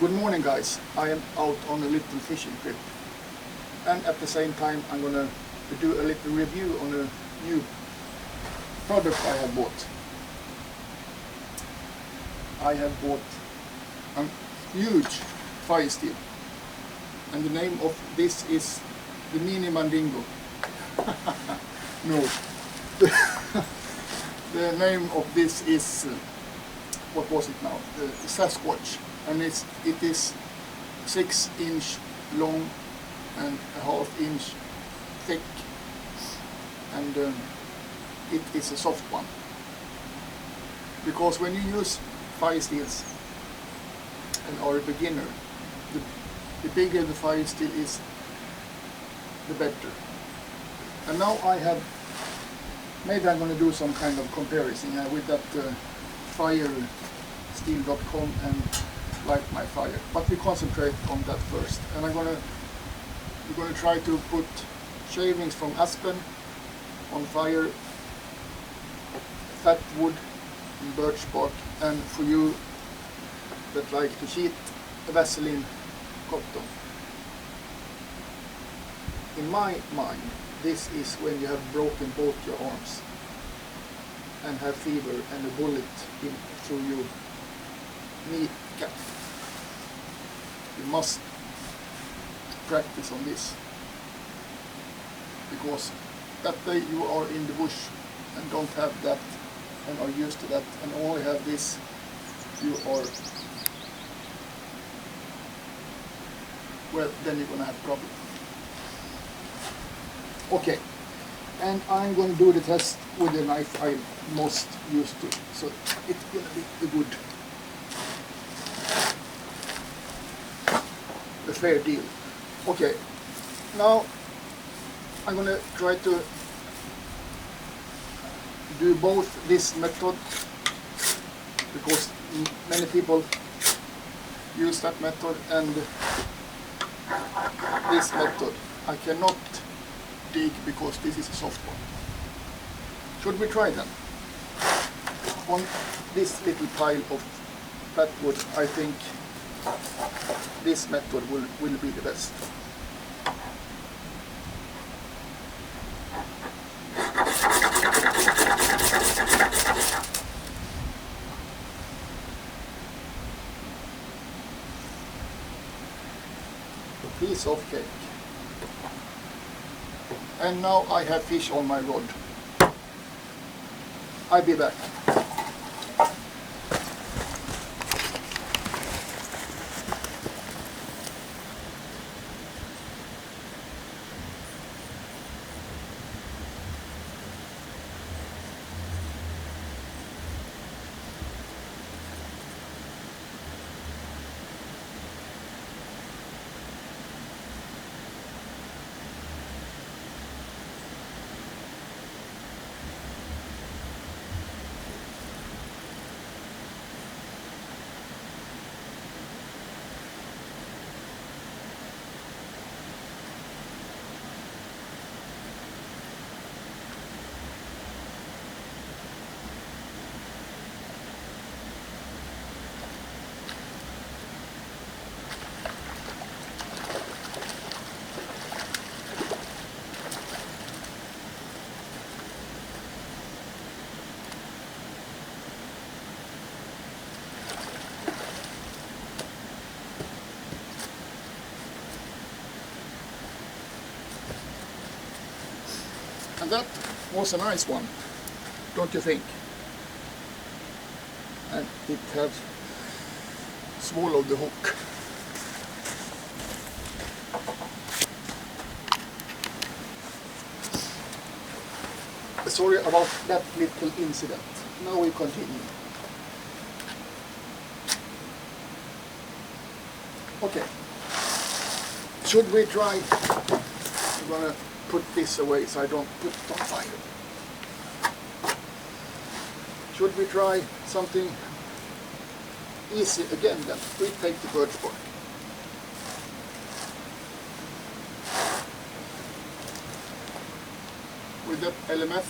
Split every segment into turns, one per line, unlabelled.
Good morning guys, I am out on a little fishing trip and at the same time I'm gonna do a little review on a new product I have bought. I have bought a huge Firesteel and the name of this is the Mini Mandingo. No, the name of this is, what was it now? The Sasquatch, and it is 6 inch long and a half inch thick, and it is a soft one. Because when you use Firesteels and are a beginner, the bigger the Firesteel is, the better. And now I have, maybe I'm going to do some kind of comparison with that Firesteel.com and Light My Fire. But we concentrate on that first. And we're going to try to put shavings from aspen on fire, fat wood, and birch bark, and for you that like to heat, a Vaseline cotton. In my mind, this is when you have broken both your arms and have fever and a bullet in through your kneecap. You must practice on this, because that day you are in the bush and don't have that and are used to that and only have this, you are, well, then you're gonna have problem. Okay, and I'm going to do the test with the knife I'm most used to, so it's going to be a fair deal. Okay, now I'm going to try to do both this method, because many people use that method, and this method. I cannot dig because this is a soft one. Should we try them? On this little pile of flat wood, I think this method will be the best. A piece of cake. And now I have fish on my rod. I'll be back. And that was a nice one, don't you think? And it has swallowed the hook. Sorry about that little incident. Now we continue. Okay. Should we try? I'm gonna put this away so I don't put it on fire. Should we try something easy again then? We take the birch bark. With that LMF,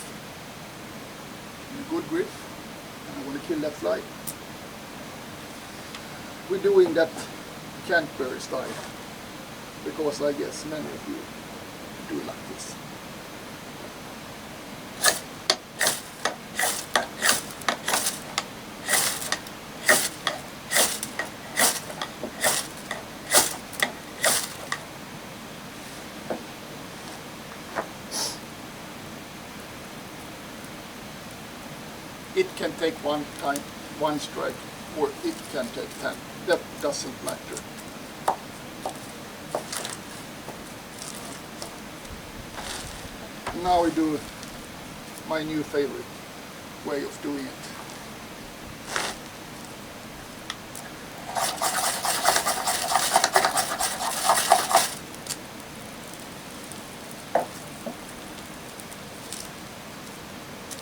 a good grip, and I want to kill that fly. We're doing that Canterbury style, because I guess many of you do like this. It can take one time, one strike, or it can take 10. That doesn't matter. Now we do my new favorite way of doing it.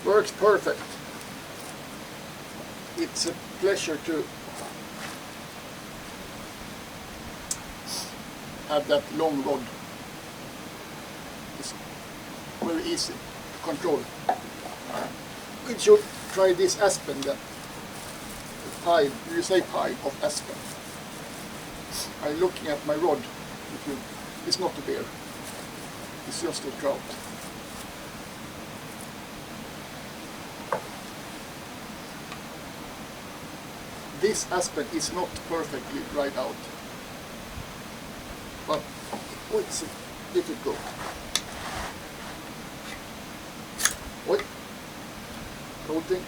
Works perfect. It's a pleasure to have that long rod. It's very easy to control. We should try this aspen then. The pile, you say pile of aspen. I'm looking at my rod. It's not a bear. It's just a trout. This aspen is not perfectly dried out, but it's difficult. Oi, coating.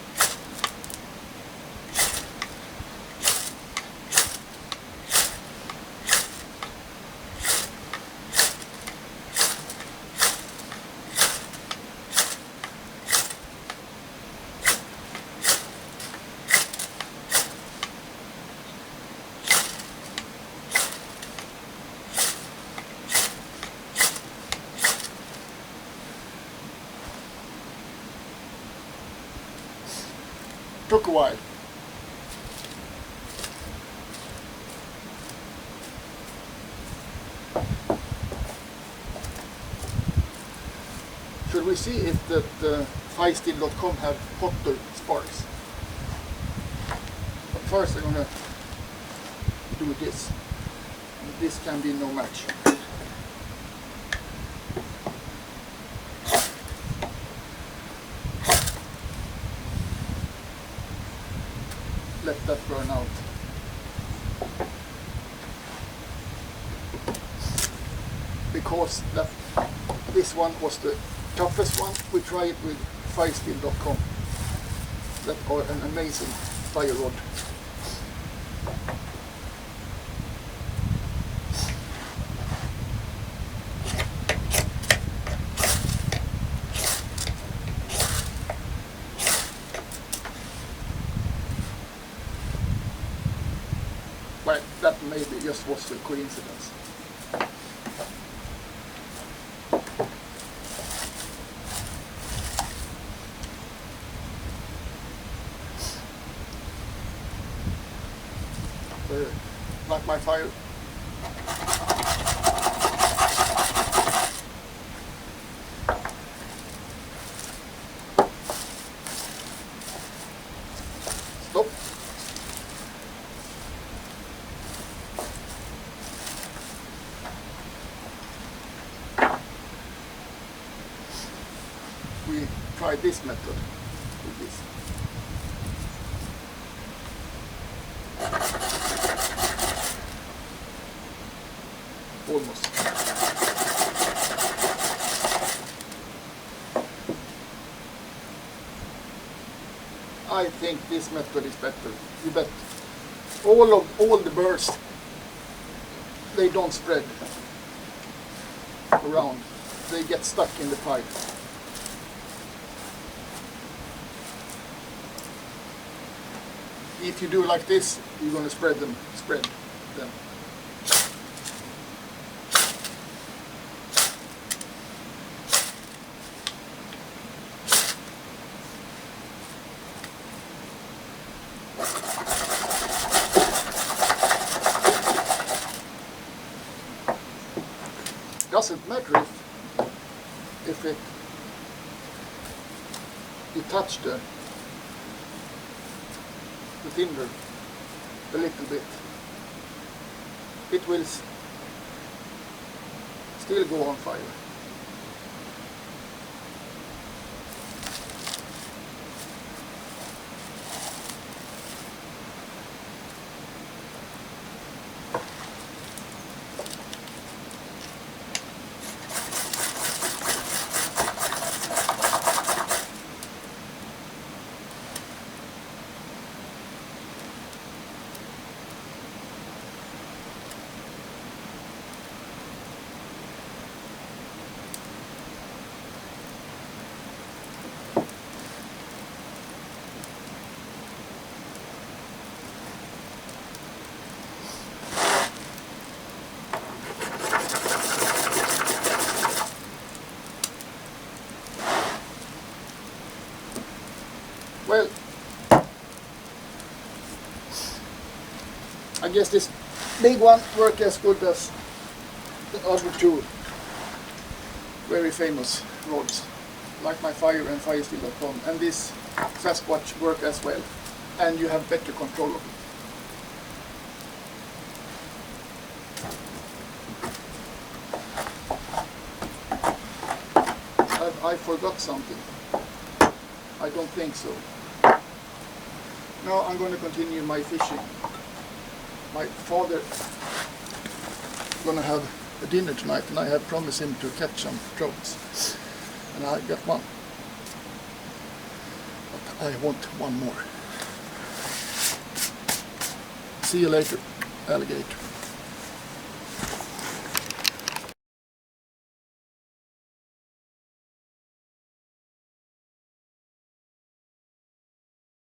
Took a while. Should we see if the Firesteel.com have hotter sparks? But first I'm gonna do this. This can be no match. Let that burn out. Because this one was the toughest one, we try it with Firesteel.com. That are an amazing fire rod. Well, that maybe just was a coincidence. Like my fire. Stop. We try this method with this. Almost. I think this method is better. You bet. All the birds, they don't spread around. They get stuck in the pipe. If you do like this, you're going to spread them. Doesn't matter if you touch the tinder a little bit. it will still go on fire. Well, I guess this big one worked as good as the other two very famous rods, like my Fire and Firesteel.com, and this Sasquatch work as well, and you have better control of it. I forgot something. I don't think so. Now I'm going to continue my fishing. My father is going to have a dinner tonight, and I have promised him to catch some trouts. And I got one. But I want one more. See you later, alligator.